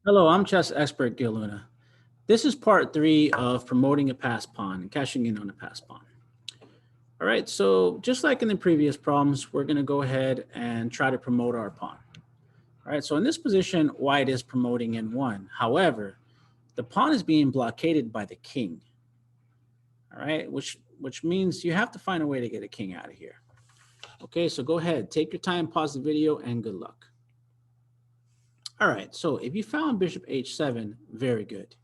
Hello, I'm chess expert Gil Luna. This is part three of promoting a passed pawn and cashing in on a passed pawn. All right, so just like in the previous problems, we're going to go ahead and try to promote our pawn. All right, so in this position, white is promoting n1. However, the pawn is being blockaded by the king. All right, which means you have to find a way to get a king out of here. Okay, so go ahead, take your time, pause the video, and good luck. All right, so if you found bishop h7, very good.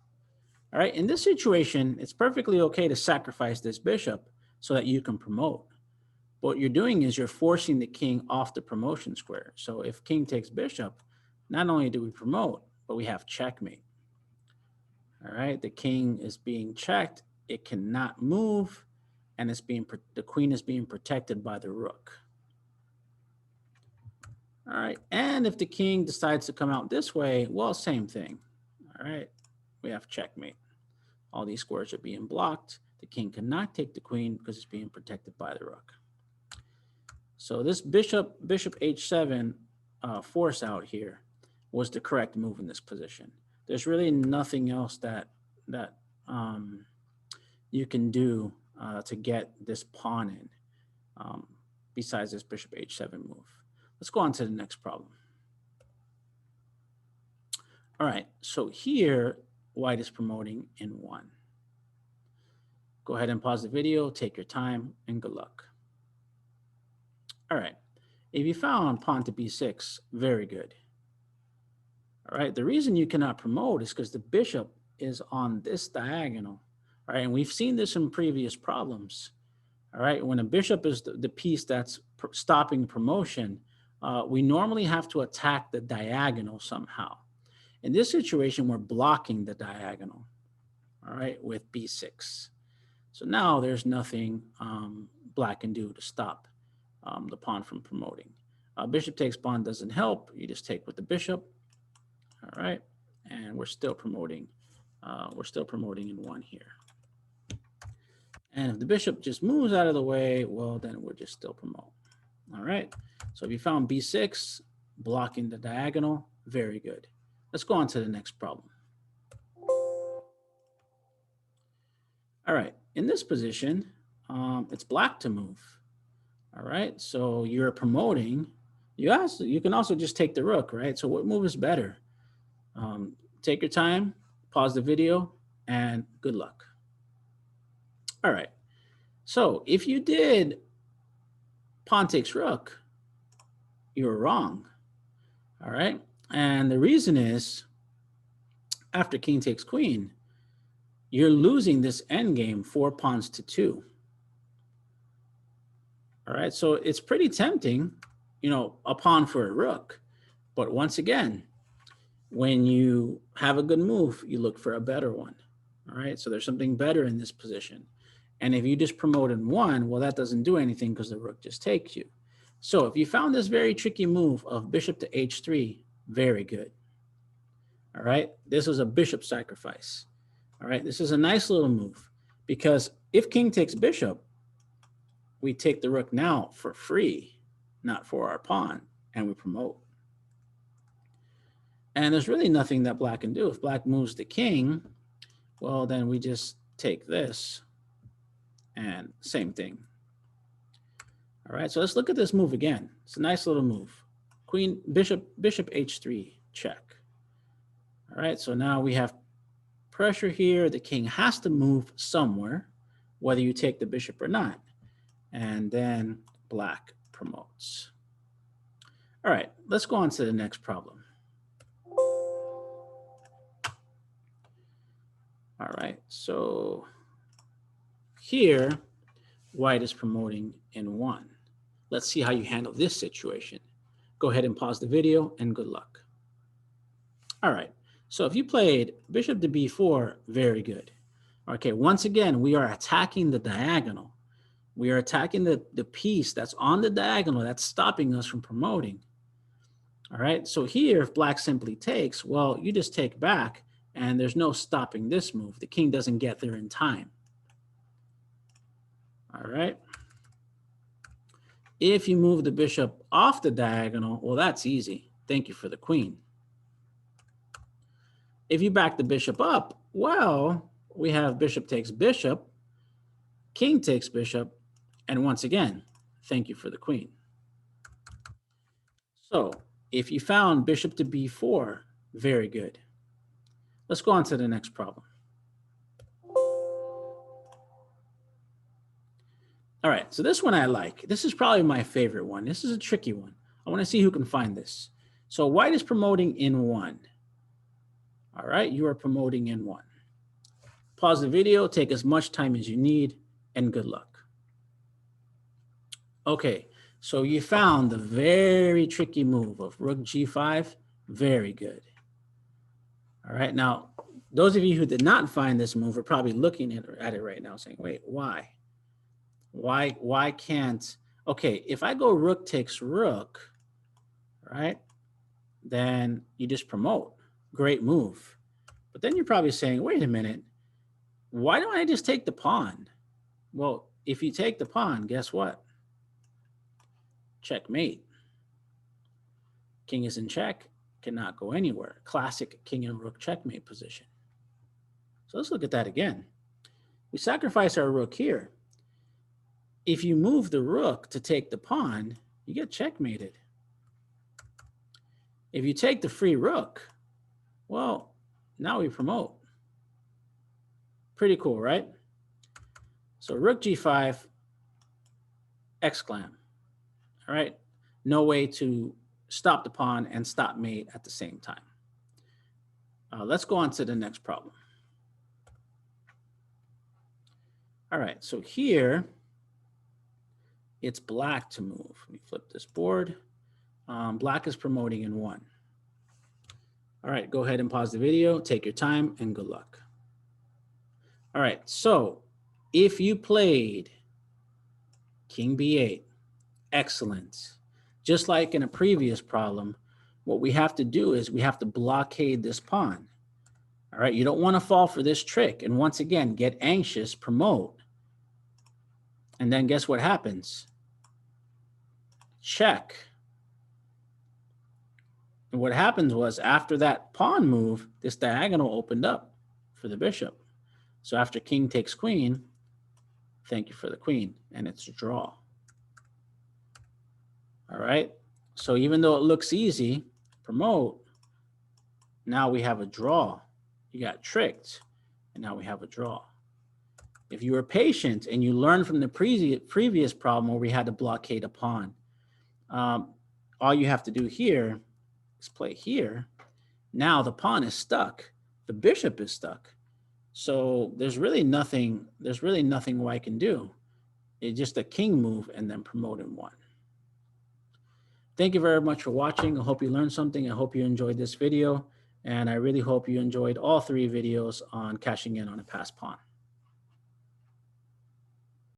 All right, in this situation, it's perfectly okay to sacrifice this bishop so that you can promote. What you're doing is you're forcing the king off the promotion square. So if king takes bishop, not only do we promote, but we have checkmate. All right, the king is being checked. It cannot move, and the queen is being protected by the rook. All right, and if the king decides to come out this way, well, same thing. All right, we have checkmate. All these squares are being blocked. The king cannot take the queen because it's being protected by the rook. So this bishop h7 force out here was the correct move in this position. There's really nothing else that you can do to get this pawn in besides this bishop h7 move. Let's go on to the next problem. All right, so here white is promoting in one. Go ahead and pause the video, take your time, and good luck. All right, if you found pawn to b6, very good. All right, the reason you cannot promote is because the bishop is on this diagonal. All right, and we've seen this in previous problems. All right, when a bishop is the piece that's stopping promotion, we normally have to attack the diagonal somehow. In this situation, we're blocking the diagonal, all right, with b6. So now there's nothing black can do to stop the pawn from promoting. Bishop takes pawn doesn't help. You just take with the bishop. All right, and we're still promoting. In one here. And if the bishop just moves out of the way, well, then we're just still promote. All right, so if you found b6, blocking the diagonal, very good. Let's go on to the next problem. All right, in this position, it's black to move. All right, so you're promoting. You can also just take the rook, right? So what move is better? Take your time, pause the video, and good luck. All right, so if you did pawn takes rook, you were wrong. All right, and the reason is after king takes queen, you're losing this endgame 4 pawns to 2. All right, so it's pretty tempting, a pawn for a rook. But once again, when you have a good move, you look for a better one. All right, so there's something better in this position. And if you just promote in one, well, that doesn't do anything because the rook just takes you. So if you found this very tricky move of bishop to h3, very good. All right, this was a bishop sacrifice. All right, this is a nice little move because if king takes bishop, we take the rook now for free, not for our pawn, and we promote. And there's really nothing that black can do. If black moves the king, well, then we just take this and same thing. All right, so let's look at this move again. It's a nice little move. Queen, bishop h3, check. All right, so now we have pressure here. The king has to move somewhere, whether you take the bishop or not. And then black promotes. All right, let's go on to the next problem. All right, so here, white is promoting in one. Let's see how you handle this situation. Go ahead and pause the video and good luck. All right, so if you played bishop to b4, very good. Okay, once again, we are attacking the diagonal. We are attacking the piece that's on the diagonal that's stopping us from promoting. All right, so here, if black simply takes, well, you just take back, and there's no stopping this move. The king doesn't get there in time. All right. If you move the bishop off the diagonal, well, that's easy. Thank you for the queen. If you back the bishop up, well, we have bishop takes bishop, king takes bishop, and once again, thank you for the queen. So if you found bishop to b4, very good. Let's go on to the next problem. All right, so this one I like. This is probably my favorite one. This is a tricky one. I want to see who can find this. So white is promoting in 1. All right, you are promoting in 1. Pause the video, take as much time as you need, and good luck. Okay, so you found the very tricky move of rook g5. Very good. All right, now, those of you who did not find this move are probably looking at it right now saying, wait, why? Why can't, okay, if I go rook takes rook, right, then you just promote. Great move. But then you're probably saying, wait a minute, why don't I just take the pawn? Well, if you take the pawn, guess what? Checkmate. King is in check, cannot go anywhere. Classic king and rook checkmate position. So let's look at that again. We sacrifice our rook here. If you move the rook to take the pawn, you get checkmated. If you take the free rook, well, now we promote. Pretty cool, right? So rook g5, exclam. All right, no way to stop the pawn and stop mate at the same time. Let's go on to the next problem. All right, so here, it's black to move. Let me flip this board. Black is promoting in 1. All right, go ahead and pause the video, take your time, and good luck. All right, so if you played king b8, excellent. Just like in a previous problem, what we have to do is we have to blockade this pawn. All right, you don't want to fall for this trick. And once again, get anxious, promote. And then guess what happens? Check. And what happens was after that pawn move, this diagonal opened up for the bishop. So after king takes queen, thank you for the queen, and it's a draw. All right, so even though it looks easy, promote, now we have a draw. You got tricked, and now we have a draw. If you were patient and you learned from the previous problem where we had to blockade a pawn, all you have to do here is play here. Now the pawn is stuck. The bishop is stuck. So there's really nothing white can do. It's just a king move and then promote in 1. Thank you very much for watching. I hope you learned something. I hope you enjoyed this video. And I really hope you enjoyed all 3 videos on cashing in on a passed pawn.